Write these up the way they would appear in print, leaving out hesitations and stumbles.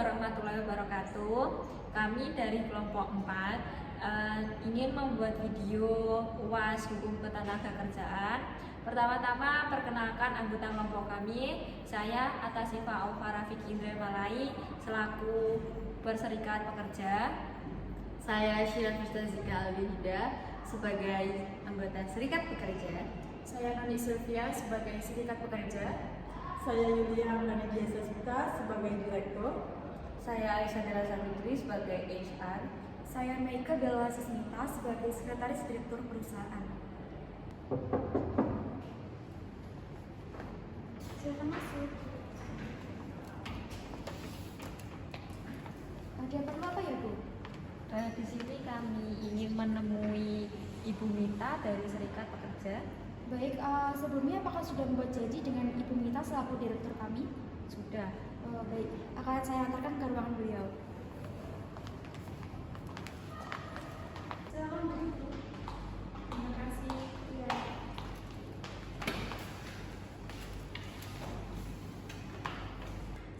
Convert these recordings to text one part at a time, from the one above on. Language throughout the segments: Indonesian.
warahmatullahi wabarakatuh. Kami dari kelompok 4 ingin membuat video UAS Hukum Ketenagakerjaan. Pertama-tama perkenalkan anggota kelompok kami. Saya Atasifa Alfara Fikri Malai selaku Berserikat Pekerja. Saya Syirat Mustazika Albihida sebagai anggota Serikat Pekerja. Saya Nani Sylvia sebagai Serikat Pekerja. Saya Yulia Amdani Sita sebagai Direktur. Saya Aisyah Savitri sebagai HR. Saya Meika Belwa Sismita sebagai Sekretaris Direktur Perusahaan. Silakan masuk. Ada perlu apa ya, Bu? Di sini kami ingin menemui Ibu Mita dari Serikat Pekerja. Baik, sebelumnya apakah sudah membuat janji dengan Ibu Mita selaku direktur kami? Sudah. Baik, akan saya antarkan ke ruangan beliau. Silakan Bu. Terima kasih. Ya.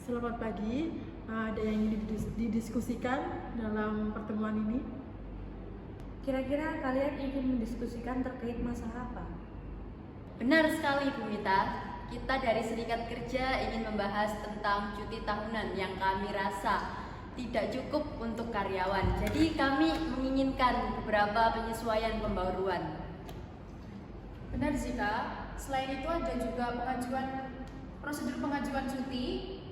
Selamat pagi. Ada yang ingin didiskusikan dalam pertemuan ini? Kira-kira kalian ingin mendiskusikan terkait masalah apa? Benar sekali Bu Mita, kita dari Serikat Kerja ingin membahas tentang cuti tahunan yang kami rasa tidak cukup untuk karyawan. Jadi kami menginginkan beberapa penyesuaian pembaruan. Benar Zika, selain itu ada juga prosedur pengajuan cuti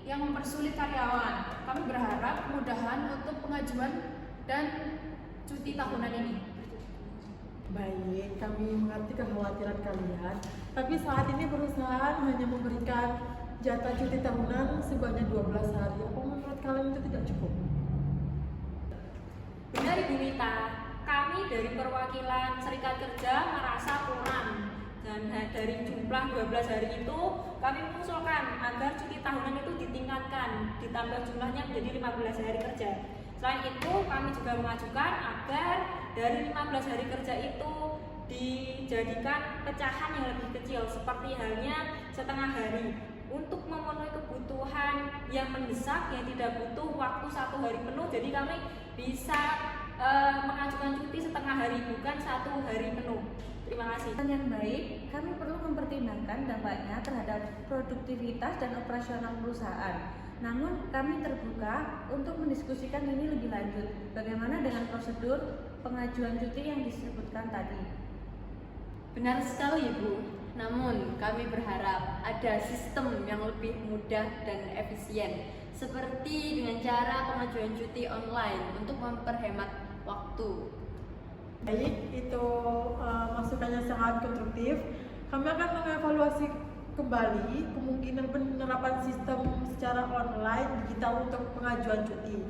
yang mempersulit karyawan. Kami berharap kemudahan untuk pengajuan dan cuti tahunan ini. Baik, kami mengerti kekhawatiran kalian. Tapi saat ini perusahaan hanya memberikan jatah cuti tahunan sebanyak 12 hari. Apa menurut kalian itu tidak cukup? Benar Ibu Mita, kami dari perwakilan Serikat Kerja merasa kurang. Dan dari jumlah 12 hari itu kami mengusulkan agar cuti tahunan itu ditingkatkan, ditambah jumlahnya menjadi 15 hari kerja. Selain itu kami juga mengajukan agar dari 15 hari kerja itu dijadikan pecahan yang lebih kecil, seperti halnya setengah hari, untuk memenuhi kebutuhan yang mendesak yang tidak butuh waktu 1 hari penuh. Jadi kami bisa mengajukan cuti setengah hari, bukan 1 hari penuh. Terima kasih. Yang baik, kami perlu mempertimbangkan dampaknya terhadap produktivitas dan operasional perusahaan. Namun kami terbuka untuk mendiskusikan ini lebih lanjut. Bagaimana dengan prosedur pengajuan cuti yang disebutkan tadi? Benar sekali Bu, namun kami berharap ada sistem yang lebih mudah dan efisien, seperti dengan cara pengajuan cuti online untuk memperhemat waktu. Baik, itu masukannya sangat konstruktif. Kami akan mengevaluasi kembali kemungkinan penerapan sistem secara online digital untuk pengajuan cuti.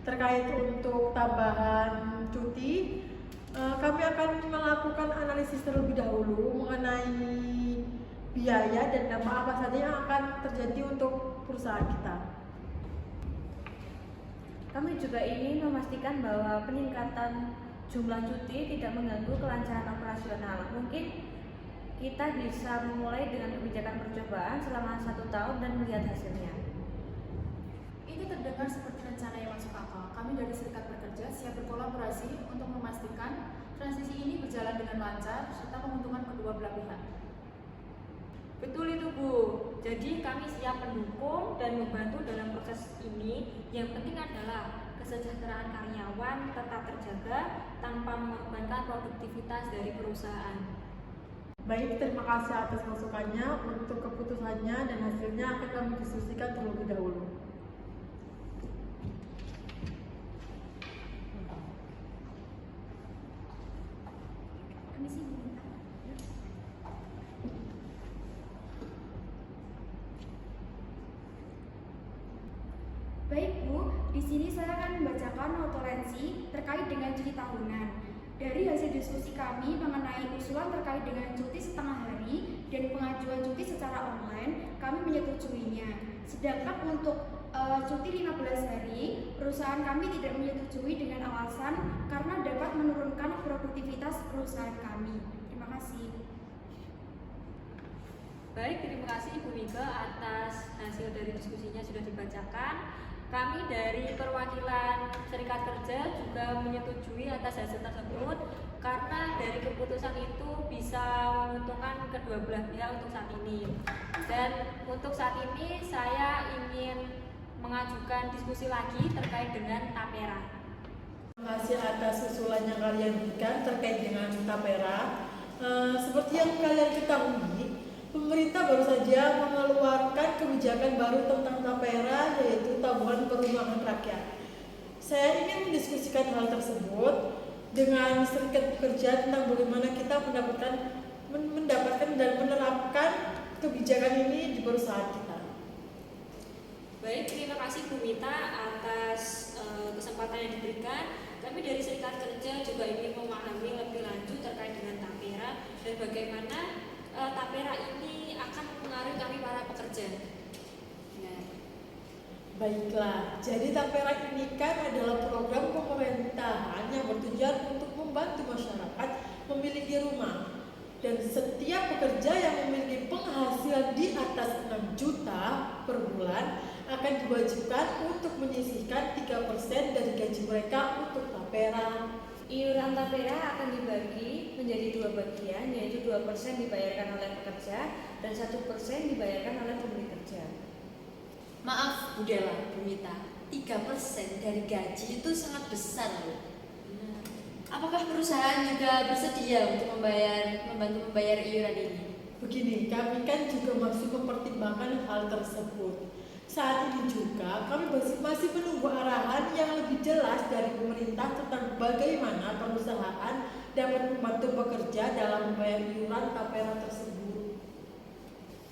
Terkait untuk tambahan cuti, kami akan melakukan analisis terlebih dahulu mengenai biaya dan dampak apa saja yang akan terjadi untuk perusahaan kita. Kami juga ingin memastikan bahwa peningkatan jumlah cuti tidak mengganggu kelancaran operasional. Mungkin kita bisa memulai dengan kebijakan percobaan selama 1 tahun dan melihat hasilnya. Ini terdengar seperti rencana yang masuk akal. Kami dari Serikat Pekerja siap berkolaborasi untuk memastikan transisi ini berjalan dengan lancar serta menguntungkan kedua belah pihak. Betul itu Bu, jadi kami siap mendukung dan membantu dalam proses ini. Yang penting adalah kesejahteraan karyawan tetap terjaga tanpa mengorbankan produktivitas dari perusahaan. Baik, terima kasih atas masukannya. Untuk keputusannya dan hasilnya akan kami diskusikan terlebih dahulu. Baik Bu, di sini saya akan membacakan notulensi terkait dengan cuti tahunan. Dari hasil diskusi kami mengenai usulan terkait dengan cuti setengah hari dan pengajuan cuti secara online, kami menyetujuinya. Sedangkan untuk cuti 15 hari, perusahaan kami tidak menyetujui dengan alasan karena dapat menurunkan produktivitas perusahaan kami. Terima kasih. Baik, terima kasih Ibu Mika atas hasil dari diskusinya sudah dibacakan. kami dari perwakilan Serikat Kerja juga menyetujui atas hasil tersebut karena dari keputusan itu bisa menguntungkan kedua belah pihak untuk saat ini. Dan untuk saat ini saya ingin mengajukan diskusi lagi terkait dengan tapera. Terima kasih atas usulan yang kalian berikan terkait dengan tapera. Seperti yang kalian ketahui, pemerintah baru saja mengeluarkan kebijakan baru tentang tapera, yaitu tabungan perumahan rakyat. Saya ingin mendiskusikan hal tersebut dengan serikat pekerja tentang bagaimana kita mendapatkan dan menerapkan kebijakan ini di perusahaan kita. Baik, terima kasih Bu Mita atas kesempatan yang diberikan. Kami dari Serikat Kerja juga ingin memahami lebih lanjut terkait dengan tapera dan bagaimana tapera ini akan mempengaruhi kami para pekerja. Baiklah, jadi tapera ini kan adalah program pemerintahan yang bertujuan untuk membantu masyarakat memiliki rumah. Dan setiap pekerja yang memiliki penghasilan di atas 6 juta per bulan akan diwajibkan untuk menyisihkan 3% dari gaji mereka untuk tapera. Iuran tapera akan dibagi menjadi dua bagian, yaitu 2% dibayarkan oleh pekerja dan 1% dibayarkan oleh pemberi kerja. Maaf Bu Dela, Bu Mita, 3% dari gaji itu sangat besar loh. Apakah perusahaan juga bersedia untuk membantu membayar iuran ini? Begini, kami kan juga masih mempertimbangkan hal tersebut. Saat ini juga kami masih menunggu arahan yang lebih jelas dari pemerintah tentang bagaimana perusahaan dapat membantu pekerja dalam membayar iuran tapera tersebut.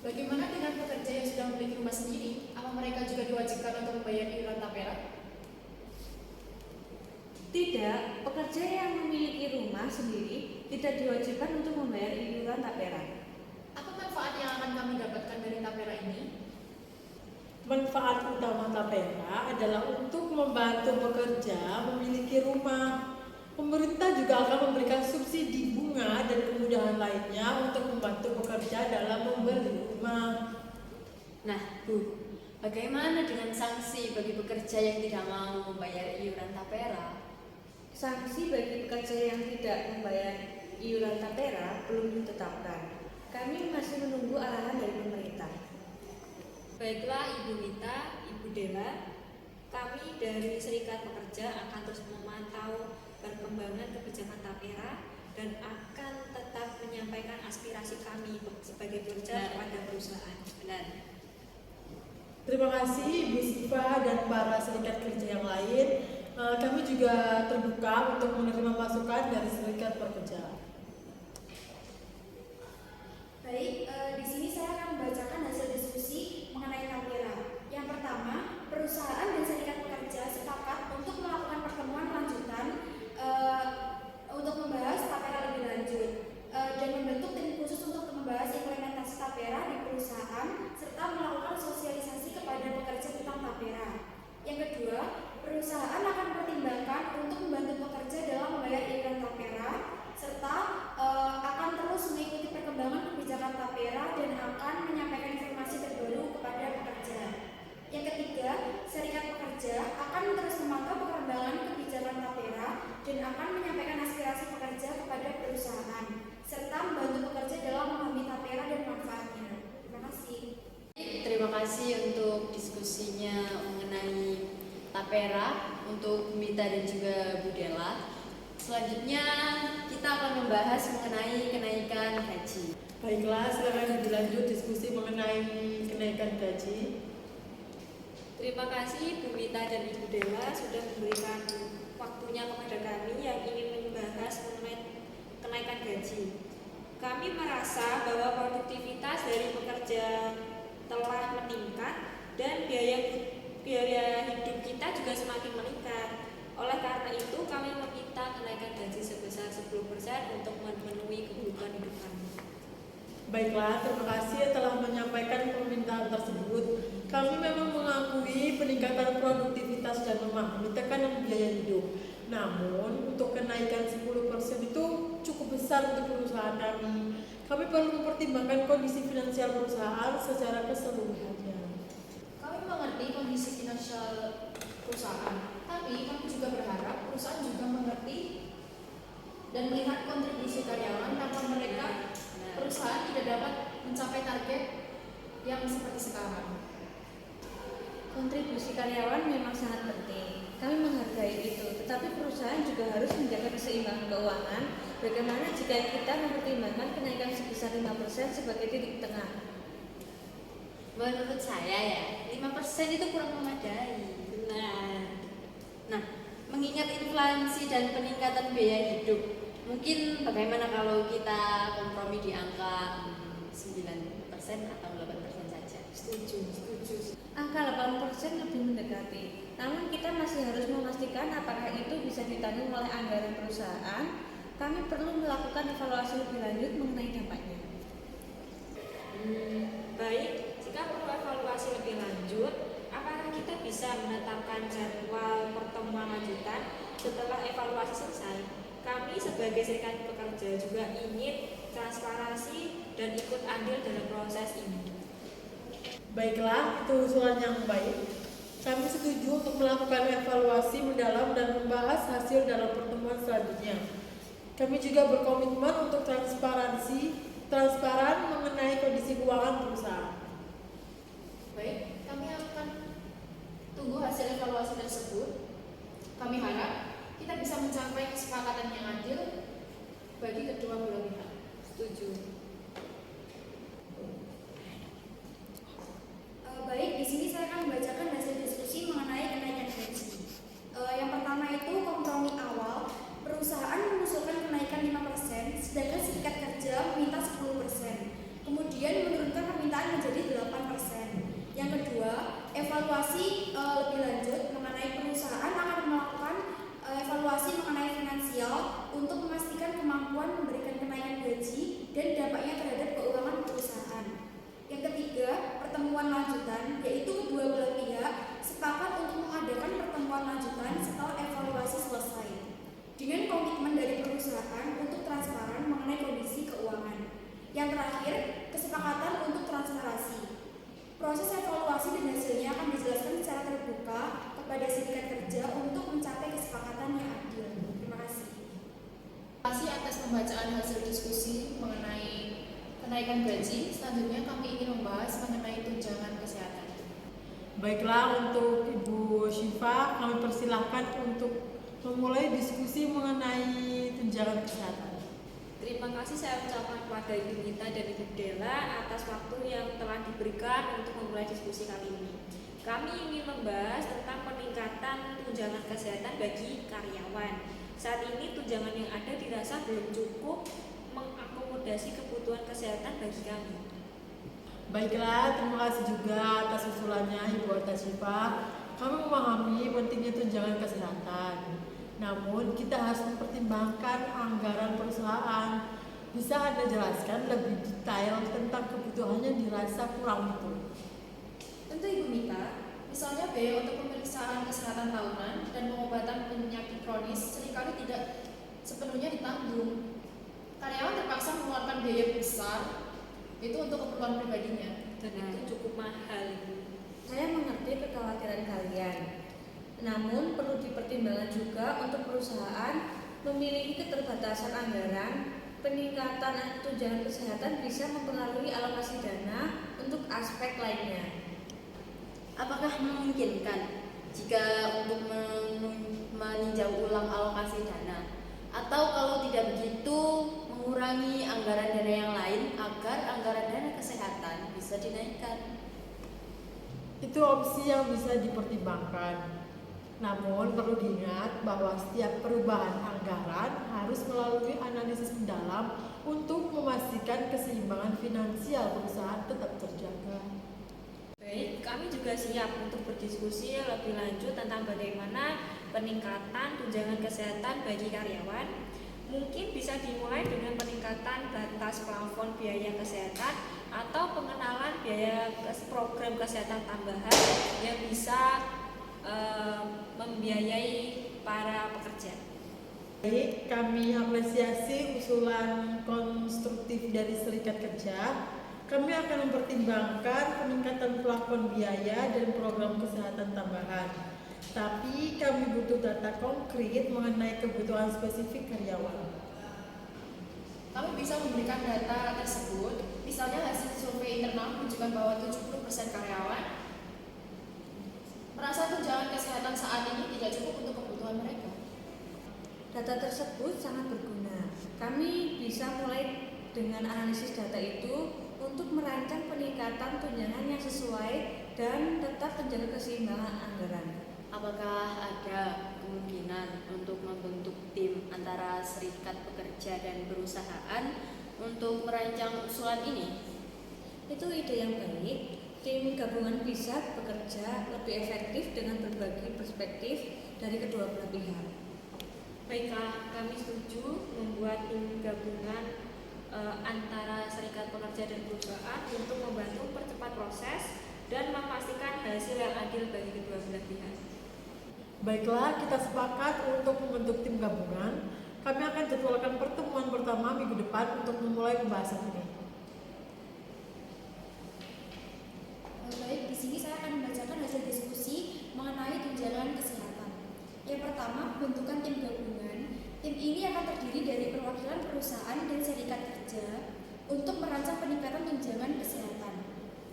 Bagaimana dengan pekerja yang sudah memiliki rumah sendiri? Apa mereka juga diwajibkan untuk membayar iuran tapera? Tidak, pekerja yang memiliki rumah sendiri tidak diwajibkan untuk membayar iuran tapera. Apa manfaat yang akan kami dapatkan dari tapera ini? Manfaat utama tapera adalah untuk membantu pekerja memiliki rumah. Pemerintah juga akan memberikan subsidi bunga dan kemudahan lainnya untuk membantu pekerja dalam membeli rumah. Nah Bu, bagaimana dengan sanksi bagi pekerja yang tidak mau membayar iuran tapera? Sanksi bagi pekerja yang tidak membayar iuran tapera belum ditetapkan. Kami masih menunggu arahan dari pemerintah. Baiklah Ibu Mita, Ibu Dela, kami dari Serikat Pekerja akan terus memantau perkembangan kebijakan tapera dan akan tetap menyampaikan aspirasi kami sebagai pekerja kepada perusahaan. Benar. Terima kasih Ibu Siva dan para serikat kerja yang lain. Kami juga terbuka untuk menerima masukan dari serikat pekerja. Baik, di sini saya akan membacakan hasil diskusi mengenai tapera. Yang pertama, perusahaan dan serikat pekerja sepakat untuk melakukan pertemuan lanjutan untuk membahas tapera lebih lanjut dan membentuk tim khusus untuk membahas implementasi tapera di perusahaan serta melakukan sosialisasi kepada pekerja tentang tapera. Yang kedua, perusahaan akan mempertimbangkan untuk membantu pekerja dalam membayar iuran tapera serta akan terus mengikuti perkembangan kebijakan tapera dan akan menyampaikan informasi terbaru kepada pekerja. Yang ketiga, serikat pekerja akan terus memantau perkembangan kebijakan tapera dan akan menyampaikan aspirasi pekerja kepada perusahaan serta membantu pekerja dalam memahami tapera dan manfaatnya. Terima kasih. Terima kasih untuk diskusinya mengenai tapera untuk Mita dan juga Bu Dela. Selanjutnya kita akan membahas mengenai kenaikan gaji. Baiklah, silakan dilanjut diskusi mengenai kenaikan gaji. Terima kasih Bu Mita dan Ibu Dela sudah memberikan waktunya kepada kami yang ingin membahas mengenai kenaikan gaji. Kami merasa bahwa produktivitas dari pekerja telah meningkat dan biaya hidup kita juga semakin meningkat. Oleh karena itu, kami meminta kenaikan gaji sebesar 10% untuk memenuhi kebutuhan hidup kami. Baiklah, terima kasih telah menyampaikan permintaan tersebut. Kami memang mengakui peningkatan produktivitas dan memahami tekanan biaya hidup. Namun, untuk kenaikan 10% itu cukup besar untuk perusahaan kami. Kami perlu mempertimbangkan kondisi finansial perusahaan secara keseluruhannya. Kami mengerti kondisi finansial perusahaan. Tapi kami juga berharap perusahaan juga mengerti dan melihat kontribusi karyawan. Tanpa mereka, perusahaan tidak dapat mencapai target yang seperti sekarang. Kontribusi karyawan memang sangat penting. Kami menghargai itu, tetapi perusahaan juga harus menjaga keseimbangan keuangan. Bagaimana jika kita mempertimbangkan kenaikan sebesar 5% sebagai titik tengah? Menurut saya ya, 5% itu kurang memadai. Nah, mengingat inflasi dan peningkatan biaya hidup, mungkin bagaimana kalau kita kompromi di angka 9% atau 8% saja? Setuju. Angka 8% lebih mendekati. Namun kita masih harus memastikan apakah itu bisa ditanggung oleh anggaran perusahaan. Kami perlu melakukan evaluasi lebih lanjut mengenai dampaknya. Baik, jika perlu evaluasi lebih lanjut, apakah kita bisa menetapkan jadwal pertemuan lanjutan setelah evaluasi selesai? Kami sebagai serikat pekerja juga ingin transparansi dan ikut andil dalam proses ini. Baiklah, itu usulan yang baik. Kami setuju untuk melakukan evaluasi mendalam dan membahas hasil dalam pertemuan selanjutnya. Kami juga berkomitmen untuk transparan mengenai kondisi keuangan perusahaan. Baik, kami akan tunggu hasil evaluasi tersebut. Kami harap kita bisa mencapai kesepakatan yang adil bagi kedua belah pihak. Setuju. Baik, di sini saya akan membacakan hasil diskusi mengenai kenaikan gaji. Yang pertama itu kompromi awal, perusahaan mengusulkan kenaikan 5%, sedangkan serikat kerja meminta 10%. Kemudian menurunkan permintaan menjadi 8%. Yang kedua, evaluasi lebih lanjut mengenai perusahaan akan melakukan evaluasi mengenai finansial untuk memastikan kemampuan memberikan kenaikan gaji dan dampaknya terhadap keuangan perusahaan. Yang ketiga, pertemuan lanjutan, yaitu kedua belah pihak sepakat untuk mengadakan pertemuan lanjutan setelah evaluasi selesai dengan komitmen dari perusahaan untuk transparan mengenai kondisi keuangan. Yang terakhir, kesepakatan untuk transparansi. Proses evaluasi dan hasilnya akan dijelaskan secara terbuka kepada serikat kerja untuk mencapai kesepakatan yang adil. Terima kasih. Terima kasih atas pembacaan hasil diskusi mengenai kenaikan gaji. Selanjutnya kami ingin membahas mengenai tunjangan kesehatan. Baiklah, untuk Ibu Syifa, kami persilahkan untuk memulai diskusi mengenai tunjangan kesehatan. Terima kasih saya ucapkan kepada Ibu Nita dan Ibu Dela atas waktu yang telah diberikan untuk memulai diskusi kali ini. Kami ingin membahas tentang peningkatan tunjangan kesehatan bagi karyawan. Saat ini tunjangan yang ada dirasa belum cukup mengakomodasi kebutuhan kesehatan bagi kami. Baiklah, terima kasih juga atas usulannya Ibu Arta Syifa. Kami memahami pentingnya tunjangan kesehatan. Namun kita harus mempertimbangkan anggaran perusahaan. Bisa Anda jelaskan lebih detail tentang kebutuhannya yang dirasa kurang itu? Tentu Ibu Mita, misalnya biaya untuk pemeriksaan kesehatan tahunan dan pengobatan penyakit kronis seringkali tidak sepenuhnya ditanggung. Karyawan terpaksa mengeluarkan biaya besar itu untuk keperluan pribadinya. Dan itu cukup mahal, Ibu. Saya mengerti kekhawatiran kalian. Namun perlu dipertimbangkan juga untuk perusahaan memiliki keterbatasan anggaran. Peningkatan tunjangan kesehatan bisa mempengaruhi alokasi dana untuk aspek lainnya. Apakah memungkinkan jika untuk meninjau ulang alokasi dana? Atau kalau tidak begitu, mengurangi anggaran dana yang lain agar anggaran dana kesehatan bisa dinaikkan? Itu opsi yang bisa dipertimbangkan. Namun perlu diingat bahwa setiap perubahan anggaran harus melalui analisis mendalam untuk memastikan keseimbangan finansial perusahaan tetap terjaga. Baik, kami juga siap untuk berdiskusi lebih lanjut tentang bagaimana peningkatan tunjangan kesehatan bagi karyawan. Mungkin bisa dimulai dengan peningkatan batas plafon biaya kesehatan atau pengenalan biaya program kesehatan tambahan yang bisa membiayai para pekerja. Baik, kami apresiasi usulan konstruktif dari Serikat Kerja. Kami akan mempertimbangkan peningkatan plafon biaya dan program kesehatan tambahan. tapi kami butuh data konkret mengenai kebutuhan spesifik karyawan. Kami bisa memberikan data tersebut, misalnya hasil survei internal menunjukkan bahwa 70% karyawan merasa tunjangan kesehatan saat ini tidak cukup untuk kebutuhan mereka. Data tersebut sangat berguna. Kami bisa mulai dengan analisis data itu untuk merancang peningkatan tunjangan yang sesuai dan tetap menjaga keseimbangan anggaran. Apakah ada kemungkinan untuk membentuk tim antara serikat pekerja dan perusahaan untuk merancang usulan ini? Itu ide yang baik. Tim gabungan bisa bekerja lebih efektif dengan berbagi perspektif dari kedua belah pihak. Baiklah, kami setuju membuat tim gabungan antara serikat pekerja dan perusahaan untuk membantu percepat proses dan memastikan hasil yang adil bagi kedua belah pihak. Baiklah, kita sepakat untuk membentuk tim gabungan. Kami akan jadwalkan pertemuan pertama minggu depan untuk memulai pembahasan ini. Baik, di sini saya akan membacakan hasil diskusi mengenai tunjangan kesehatan. Yang pertama, pembentukan tim gabungan. Tim ini akan terdiri dari perwakilan perusahaan dan serikat kerja untuk merancang peningkatan tunjangan kesehatan.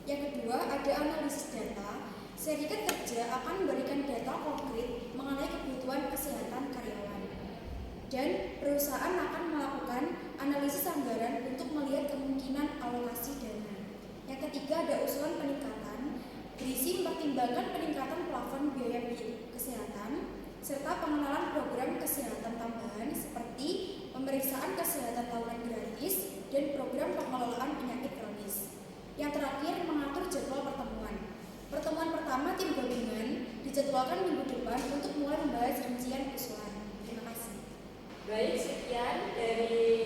Yang kedua, ada analisis data. Serikat kerja akan memberikan data konkret mengenai kebutuhan kesehatan karyawan. Dan perusahaan akan melakukan analisis anggaran untuk melihat kemungkinan alokasi dana. Yang ketiga, ada usulan peningkatan, berisi mempertimbangkan peningkatan plafon biaya kesehatan, serta pengenalan program kesehatan tambahan seperti pemeriksaan kesehatan tahunan gratis dan program pengelolaan penyakit kronis. Yang terakhir, mengatur jadwal pertemuan. Pertemuan pertama tim gabungan dijadwalkan minggu depan untuk mulai membahas rincian usulan. Terima kasih. Baik, sekian dari